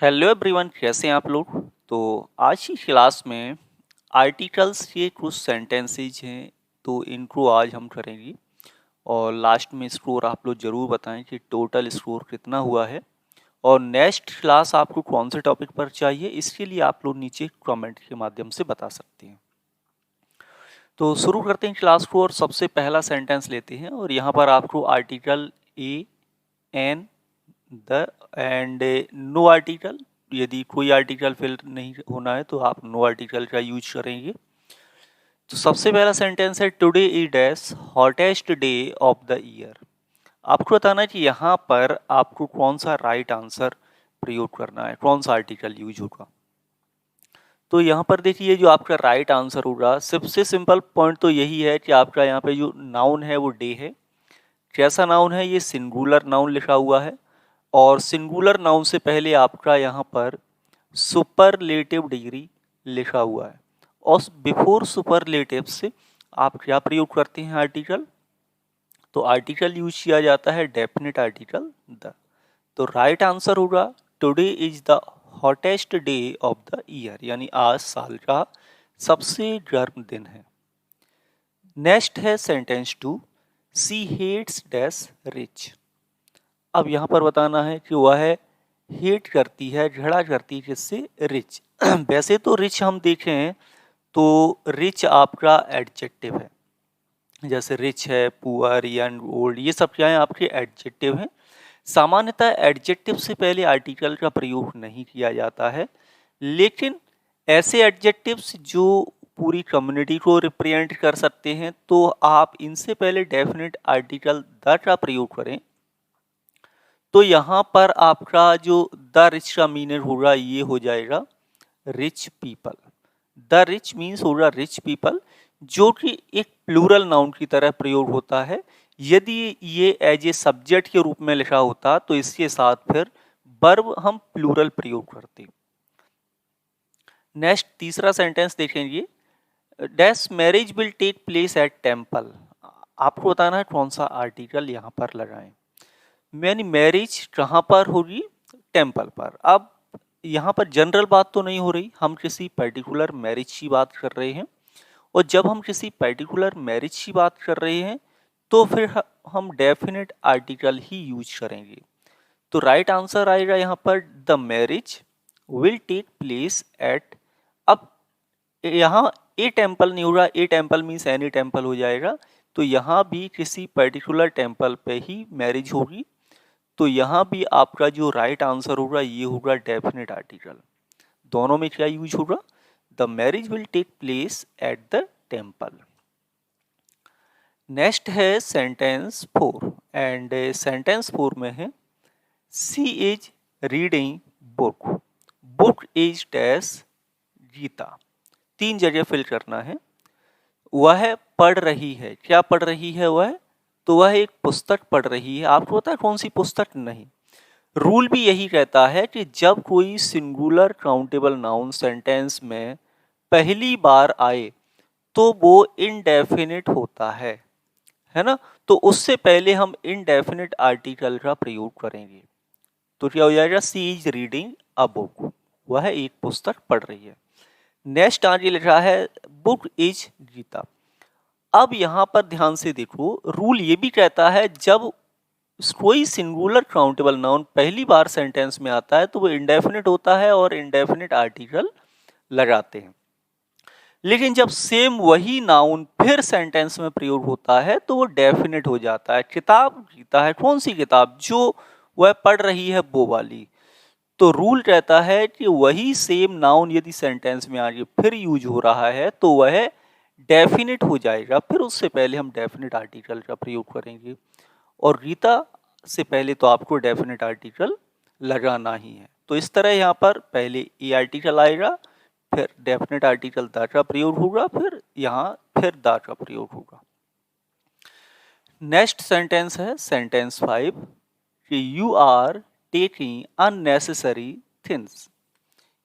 Hello everyone, कैसे हैं आप लोग। तो आज की क्लास में आर्टिकल्स के कुछ सेंटेंसेज हैं, तो इनको आज हम करेंगे। और लास्ट में स्कोर आप लोग ज़रूर बताएं कि टोटल स्कोर कितना हुआ है। और नेक्स्ट क्लास आपको कौन से टॉपिक पर चाहिए, इसके लिए आप लोग नीचे कमेंट के माध्यम से बता सकते हैं। तो शुरू करते हैं क्लास को, और सबसे पहला सेंटेंस लेते हैं। और यहाँ पर आपको article a, an, the and no article, यदि कोई आर्टिकल फिल नहीं होना है तो आप नो आर्टिकल का यूज करेंगे। तो सबसे पहला सेंटेंस है today is dash hottest day of the year. आपको बताना है कि यहाँ पर आपको कौन सा राइट आंसर प्रयोग करना है, कौन सा आर्टिकल यूज होगा। तो यहाँ पर देखिए, जो आपका राइट आंसर होगा, सबसे सिंपल पॉइंट तो यही है कि आपका यहाँ पे जो नाउन है वो डे है। कैसा नाउन है, ये सिंगुलर नाउन लिखा हुआ है। और सिंगुलर नाउन से पहले आपका यहाँ पर सुपरलेटिव डिग्री लिखा हुआ है। और बिफोर सुपरलेटिव से आप क्या प्रयोग करते हैं, आर्टिकल। तो आर्टिकल यूज किया जाता है डेफिनेट आर्टिकल द। तो राइट आंसर होगा today is the hottest day of the year, यानी आज साल का सबसे गर्म दिन है। नेक्स्ट है sentence two, she hates dash rich. अब यहाँ पर बताना है कि वह हेट करती है, झगड़ा करती है किससे, रिच। वैसे तो रिच हम देखें तो रिच आपका एडजेक्टिव है, जैसे रिच है, पुअर, यंग, ओल्ड, ये सब क्या है, आपके एडजेक्टिव हैं। सामान्यतः एडजेक्टिव से पहले आर्टिकल का प्रयोग नहीं किया जाता है, लेकिन ऐसे एडजेक्टिव्स जो पूरी कम्युनिटी को रिप्रेजेंट कर सकते हैं, तो आप इनसे पहले डेफिनेट आर्टिकल द का प्रयोग करें। तो यहाँ पर आपका जो द रिच का मीनर होगा, ये हो जाएगा rich people. The rich means होगा रिच पीपल, जो कि एक प्लूरल नाउन की तरह प्रयोग होता है। यदि ये एज ए सब्जेक्ट के रूप में लिखा होता तो इसके साथ फिर वर्ब हम प्लूरल प्रयोग करते। नेक्स्ट तीसरा सेंटेंस देखेंगे, dash marriage will take place at temple. आपको बताना है कौन सा आर्टिकल यहाँ पर लगाएं। मैंने मैरिज कहाँ पर होगी, टेम्पल पर। अब यहाँ पर जनरल बात तो नहीं हो रही, हम किसी पर्टिकुलर मैरिज की बात कर रहे हैं। और जब हम किसी पर्टिकुलर मैरिज की बात कर रहे हैं तो फिर हम डेफिनेट आर्टिकल ही यूज करेंगे। तो राइट आंसर आएगा यहाँ पर the marriage will take place at. अब यहाँ ए टेम्पल नहीं होगा, a temple means any temple हो जाएगा। तो यहाँ भी किसी पर्टिकुलर टेम्पल पे ही मैरिज होगी। तो यहाँ भी आपका जो राइट आंसर होगा, ये होगा डेफिनेट आर्टिकल। दोनों में क्या यूज होगा, the marriage will take place at the temple. Next है sentence four, and sentence four में है she is reading book. Book is dash Gita. तीन जगह फिल करना है। वह पढ़ रही है, क्या पढ़ रही है वह, तो वह एक पुस्तक पढ़ रही है। आपको पता है कौन सी पुस्तक, नहीं। रूल भी यही कहता है कि जब कोई सिंगुलर काउंटेबल नाउन सेंटेंस में पहली बार आए तो वो इनडेफिनिट होता है ना। तो उससे पहले हम इनडेफिनिट आर्टिकल का प्रयोग करेंगे। तो क्या हो जाएगा, सी इज रीडिंग अ बुक, वह एक पुस्तक पढ़ रही है। नेक्स्ट आगे लिखा है बुक इज गीता। अब यहाँ पर ध्यान से देखो, रूल ये भी कहता है जब कोई सिंगुलर काउंटेबल नाउन पहली बार सेंटेंस में आता है तो वो इंडेफिनिट होता है और इंडेफिनिट आर्टिकल लगाते हैं। लेकिन जब सेम वही नाउन फिर सेंटेंस में प्रयोग होता है तो वो डेफिनेट हो जाता है। किताब गीता है, कौन सी किताब, जो वह पढ़ रही है वो वाली। तो रूल कहता है कि वही सेम नाउन यदि सेंटेंस में आगे फिर यूज हो रहा है तो वह डेफिनेट हो जाएगा, फिर उससे पहले हम डेफिनेट आर्टिकल का प्रयोग करेंगे। और गीता से पहले तो आपको डेफिनेट आर्टिकल लगाना ही है। तो इस तरह यहाँ पर पहले ए आर्टिकल आएगा, फिर डेफिनेट आर्टिकल द का प्रयोग होगा, फिर यहाँ फिर द का प्रयोग होगा। नेक्स्ट सेंटेंस है सेंटेंस 5 कि you are taking unnecessary things,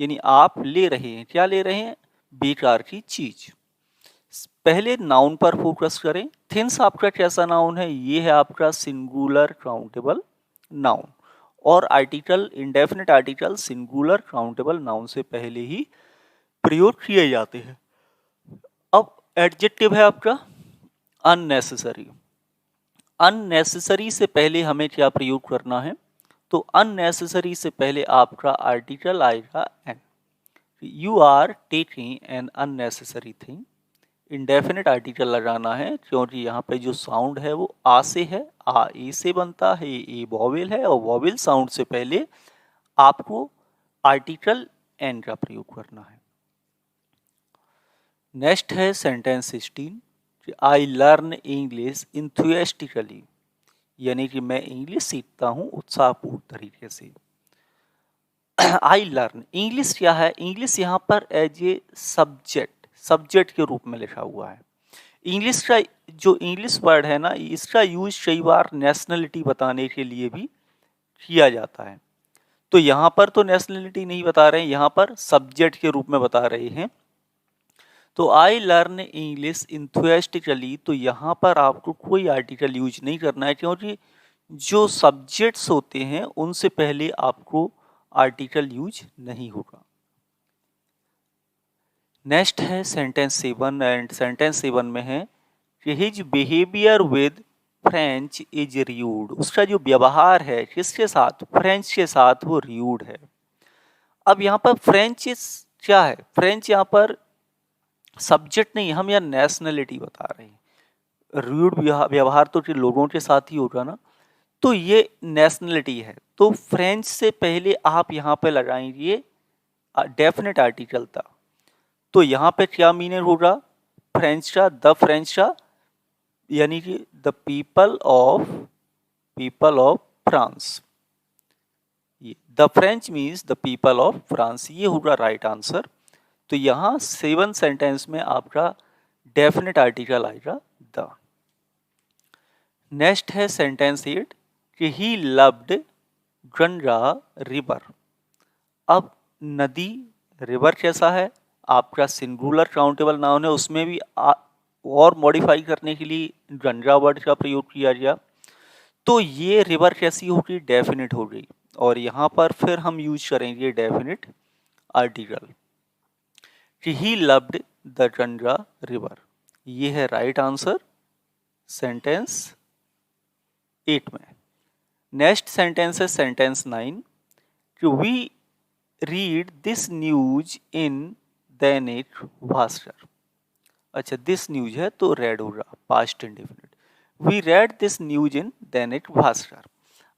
यानी आप ले रहे हैं, क्या ले रहे हैं, बेकार की चीज। पहले नाउन पर फोकस करें। थिंग्स आपका कैसा नाउन है, ये है आपका सिंगुलर काउंटेबल नाउन। और article, indefinite article singular countable noun से पहले ही प्रयोग किए जाते हैं। अब एडजेक्टिव है आपका अननेसेसरी। अननेसेसरी से पहले हमें क्या प्रयोग करना है? तो अननेसेसरी से पहले आपका आर्टिकल आएगा an. You are taking an unnecessary thing. Indefinite article लगाना है क्योंकि यहाँ पे जो साउंड है वो आ से है, आ ए से बनता है, ए वॉवेल है और वॉवेल साउंड से पहले आपको आर्टिकल एन का प्रयोग करना है। नेक्स्ट है सेंटेंस 16, आई लर्न इंग्लिश इंथुएस्टिकली, यानी कि मैं इंग्लिश सीखता हूँ उत्साहपूर्ण तरीके से। आई लर्न, इंग्लिश क्या है? इंग्लिश यहाँ पर एज ए सब्जेक्ट के रूप में लिखा हुआ है। इंग्लिश का जो इंग्लिश वर्ड है ना, इसका यूज कई बार नेशनलिटी बताने के लिए भी किया जाता है। तो यहाँ पर तो नेशनलिटी नहीं बता रहे हैं, यहाँ पर सब्जेक्ट के रूप में बता रहे हैं। तो आई लर्न इंग्लिश इंथुएस्टिकली, तो यहाँ पर आपको कोई आर्टिकल यूज नहीं करना है क्योंकि जो सब्जेक्ट्स होते हैं उनसे पहले आपको आर्टिकल यूज नहीं होगा। नेक्स्ट है सेंटेंस 7 एंड सेंटेंस 7 में है कि his behaviour with French is rude. उसका जो व्यवहार है किसके साथ? फ्रेंच के साथ, वो र्यूड है। अब यहाँ पर फ्रेंच क्या है? फ्रेंच यहाँ पर सब्जेक्ट नहीं, हम यहाँ नेशनलिटी बता रहे हैं। र्यूड व्यवहार तो लोगों के साथ ही होगा ना, तो ये नेशनलिटी है। तो फ्रेंच से पहले आप यहाँ पे लगाएंगे डेफिनेट आर्टिकल था। तो यहाँ पे क्या मीनिंग होगा? फ्रेंच का, द फ्रेंच का, यानी कि द पीपल ऑफ फ्रांस। ये the French means the people of France, ये होगा राइट आंसर। तो यहाँ 7 सेंटेंस में आपका डेफिनेट आर्टिकल आएगा द। नेक्स्ट है सेंटेंस 8 कि ही लव्ड गंगा रिवर। अब नदी, रिवर कैसा है? आपका सिंगुलर काउंटेबल नाउन है, उसमें भी और मॉडिफाई करने के लिए गंगा वर्ड का प्रयोग किया गया। तो ये रिवर कैसी होगी? डेफिनेट हो गई। और यहाँ पर फिर हम यूज करेंगे डेफिनेट आर्टिकल कि he loved the Ganga river. ये है राइट आंसर सेंटेंस 8 में। नेक्स्ट सेंटेंस है सेंटेंस 9 कि we read this news in Dainik Bhaskar. अच्छा, दिस न्यूज है तो रेड होगा, past indefinite. We read this news in Dainik Bhaskar.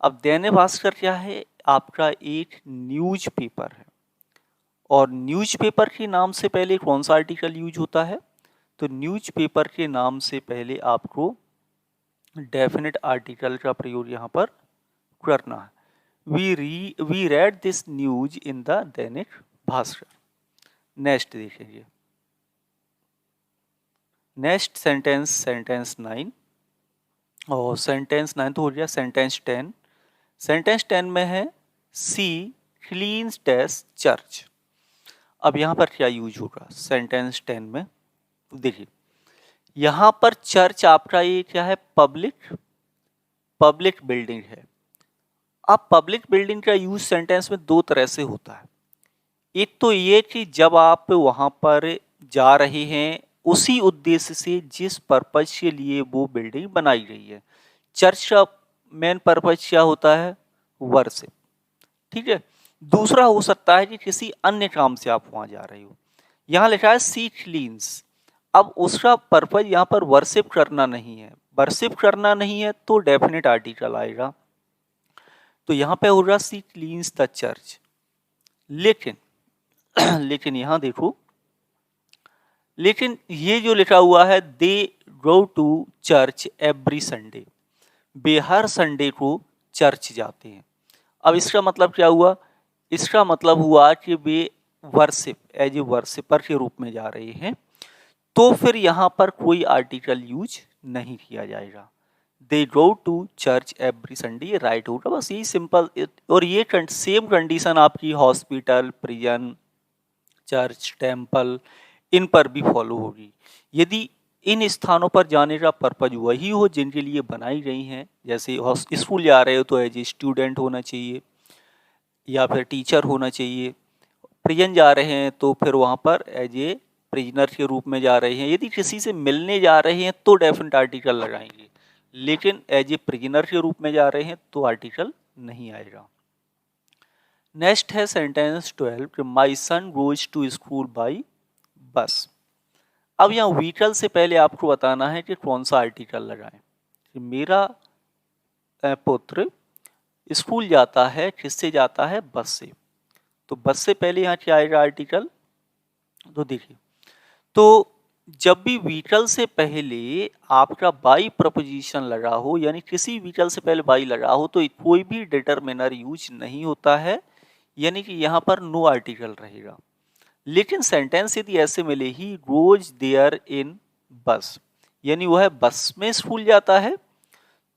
अब दैनिक भास्कर क्या है? आपका एक न्यूज पेपर है, और न्यूज पेपर के नाम से पहले कौन सा आर्टिकल यूज होता है? तो न्यूज पेपर के नाम से पहले आपको डेफिनेट आर्टिकल का प्रयोग यहाँ पर करना है। We read this news in the Dainik Bhaskar. Next देखिए, नेक्स्ट सेंटेंस 9 और सेंटेंस 9 तो हो गया। सेंटेंस 10, सेंटेंस 10 में है सी क्लीन्स दैट चर्च। अब यहाँ पर क्या यूज होगा सेंटेंस 10 में? देखिए, यहाँ पर चर्च आपका ये क्या है? पब्लिक बिल्डिंग है। अब पब्लिक बिल्डिंग का यूज सेंटेंस में 2 तरह से होता है। एक तो ये कि जब आप वहाँ पर जा रहे हैं उसी उद्देश्य से जिस पर्पज के लिए वो बिल्डिंग बनाई गई है। चर्च का मेन पर्पज क्या होता है? वर्शिप, ठीक है। दूसरा हो सकता है कि किसी अन्य काम से आप वहाँ जा रहे हो। यहाँ लिखा है सी क्लीन्स। अब उसका पर्पज यहाँ पर वर्शिप करना नहीं है। वर्शिप करना नहीं है तो डेफिनेट आर्टिकल आएगा। तो यहाँ पे होगा सी क्लीन्स द चर्च। लेकिन यहाँ देखो, लेकिन ये जो लिखा हुआ है they go to church every Sunday, वे हर संडे को चर्च जाते हैं। अब इसका मतलब क्या हुआ? इसका मतलब हुआ कि वे वर्शिप, एज ए वर्शिपर के रूप में जा रहे हैं। तो फिर यहाँ पर कोई आर्टिकल यूज नहीं किया जाएगा। They go to church every Sunday, ये राइट होगा, बस यही सिंपल। और ये सेम कंडीशन आपकी हॉस्पिटल, प्रिजन, चर्च, टेम्पल, इन पर भी फॉलो होगी। यदि इन स्थानों पर जाने का पर्पज वही हो जिनके लिए बनाई गई हैं, जैसे स्कूल जा रहे हो तो एज ए स्टूडेंट होना चाहिए, या फिर टीचर होना चाहिए। प्रिजन जा रहे हैं तो फिर वहाँ पर एज ए प्रिजनर के रूप में जा रहे हैं। यदि किसी से मिलने जा रहे हैं तो डेफिनेट आर्टिकल लगाएंगे, लेकिन एज ए प्रिजनर के रूप में जा रहे हैं तो आर्टिकल नहीं आएगा। नेक्स्ट है sentence 12, my son goes to school by bus. अब यहाँ व्हीकल से पहले आपको बताना है कि कौन सा आर्टिकल लगाएं। कि मेरा पुत्र स्कूल जाता है, किससे जाता है? बस से। तो बस से पहले यहाँ क्या आएगा आर्टिकल? तो देखिए, तो जब भी व्हीकल से पहले आपका बाई प्रपोजिशन लगा हो, यानी किसी व्हीकल से पहले बाई लगा हो, तो कोई भी डिटरमिनर यूज नहीं होता है, यानी कि यहाँ पर नो आर्टिकल रहेगा। लेकिन सेंटेंस यदि ऐसे मिले, ही गोज देयर इन बस, यानी वह बस में स्कूल जाता है,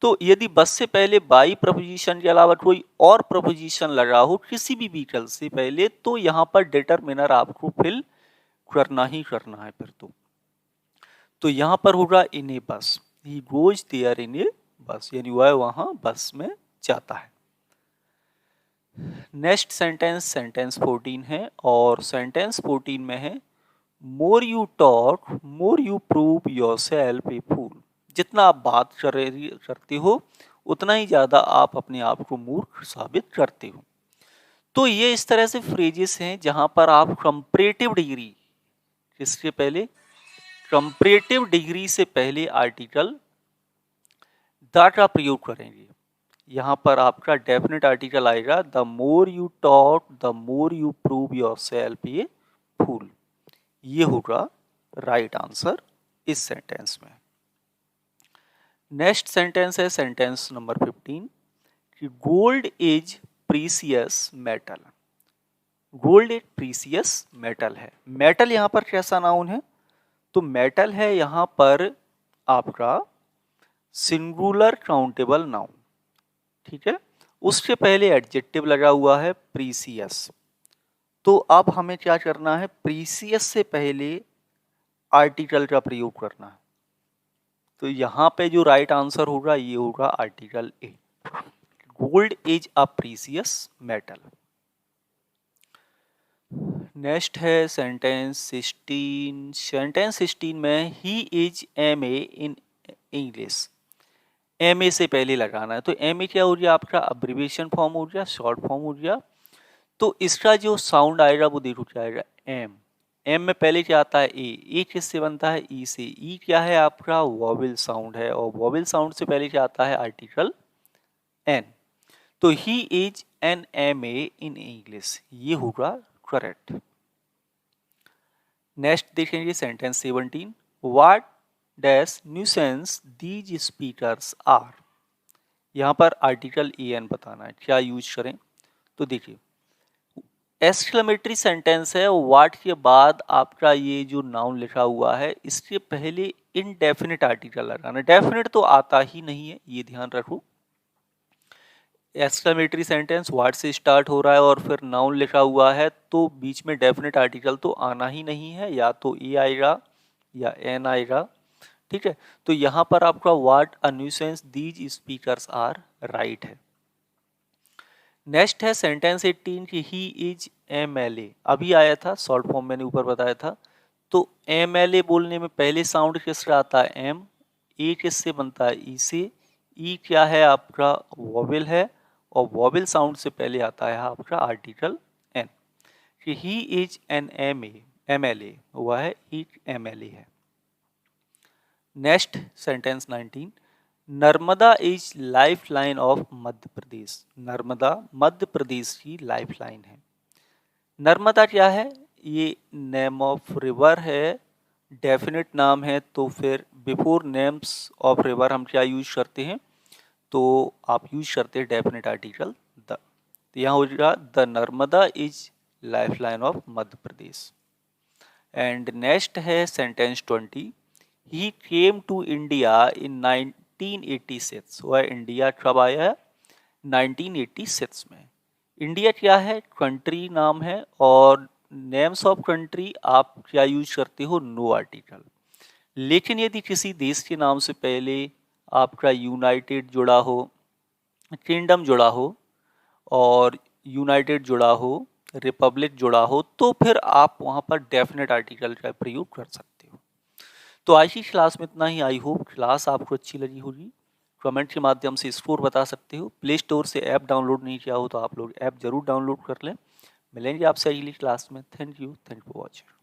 तो यदि बस से पहले बाई प्रपोजिशन के अलावा कोई और प्रपोजिशन लगा हो किसी भी व्हीकल से पहले, तो यहाँ पर डिटरमिनर आपको फिल करना ही करना है फिर। तो यहाँ पर होगा इन ए बस, ही गोज देयर इन ए बस, यानी वह वहाँ बस में जाता है। नेक्स्ट सेंटेंस सेंटेंस 14 है, और सेंटेंस 14 में है, more you talk more you prove yourself a fool. जितना आप बात करते हो उतना ही ज़्यादा आप अपने आप को मूर्ख साबित करते हो। तो ये इस तरह से फ्रेजेस हैं जहाँ पर आप कंपैरेटिव डिग्री, किसके पहले? कंपैरेटिव डिग्री से पहले आर्टिकल द का प्रयोग करेंगे। यहाँ पर आपका डेफिनेट आर्टिकल आएगा, the more you talk the more you prove yourself a fool. ये होगा राइट आंसर इस सेंटेंस में। नेक्स्ट सेंटेंस है सेंटेंस नंबर 15, कि gold is precious metal. Gold एक प्रीसियस मेटल है। मेटल यहाँ पर कैसा नाउन है? तो मेटल है यहाँ पर आपका सिंगुलर काउंटेबल नाउन, ठीक है। उसके पहले एडजेक्टिव लगा हुआ है प्रीसियस। तो अब हमें क्या करना है? प्रीसियस से पहले आर्टिकल का प्रयोग करना है। तो यहाँ पे जो राइट आंसर होगा ये होगा article a, gold is a precious metal. Next है सेंटेंस 16। सेंटेंस 16 में he is MA in English. MA से पहले लगाना है। तो MA क्या हो गया? आपका अब्रिविएशन फॉर्म हो गया, शॉर्ट फॉर्म हो गया। तो इसका जो साउंड आएगा वो देखो क्या आएगा? एम में पहले क्या आता है? ए किससे बनता है? ई से। ई क्या है? आपका वॉवेल साउंड है, और वॉवेल साउंड से पहले क्या आता है? Article an. तो he is an MA in English, ये होगा करेक्ट। नेक्स्ट देखेंगे sentence 17, what dash nuisance these speakers are. यहाँ पर आर्टिकल EN बताना है, क्या यूज करें? तो देखिए, एक्सक्लेमेटरी सेंटेंस है, व्हाट के बाद आपका ये जो नाउन लिखा हुआ है इसके पहले इनडेफिनिट आर्टिकल लगाना। डेफिनिट तो आता ही नहीं है, ये ध्यान रखो। एक्सक्लेमेटरी सेंटेंस व्हाट से स्टार्ट हो रहा है और फिर नाउन लिखा हुआ है, तो बीच में डेफिनेट आर्टिकल तो आना ही नहीं है, या तो ए आएगा या एन आएगा, ठीक है। तो यहाँ पर आपका what a nuisance these speakers are right है। नेक्स्ट है सेंटेंस 18 की ही इज MLA, अभी आया था, शॉर्ट फॉर्म मैंने ऊपर बताया था। तो MLA बोलने में पहले साउंड किसका आता है? एम। ए किससे बनता है? ई से। ई क्या है? आपका वॉवेल है, और वॉवेल साउंड से पहले आता है आपका आर्टिकल एन। कि ही इज एन MLA, वह है इज MLA है। Next sentence 19, Narmada is lifeline of Madhya Pradesh. Narmada Madhya Pradesh की लाइफ लाइन है। नर्मदा क्या है? ये नेम ऑफ रिवर है, डेफिनेट नाम है, तो फिर बिफोर नेम्स ऑफ रिवर हम क्या यूज करते हैं? तो आप यूज करते हैं डेफिनेट आर्टिकल द। तो यहाँ हो जाएगा the Narmada is lifeline of Madhya Pradesh. And next है sentence 20, he came to India in 1986। वह इंडिया कब आया है? 1986 में। इंडिया क्या है? कंट्री नाम है, और नेम्स ऑफ कंट्री आप क्या यूज करते हो? No article. लेकिन यदि किसी देश के नाम से पहले आपका यूनाइटेड जुड़ा हो, किंगडम जुड़ा हो, और यूनाइटेड जुड़ा हो, रिपब्लिक जुड़ा हो, तो फिर आप वहाँ पर डेफिनेट आर्टिकल का प्रयोग कर सकते हो। तो आज की क्लास में इतना ही। आई होप क्लास आपको अच्छी लगी होगी। कमेंट के माध्यम से स्कोर बता सकते हो। प्ले स्टोर से ऐप डाउनलोड नहीं किया हो तो आप लोग ऐप जरूर डाउनलोड कर लें। मिलेंगे आपसे अगली क्लास में। Thank you for watching.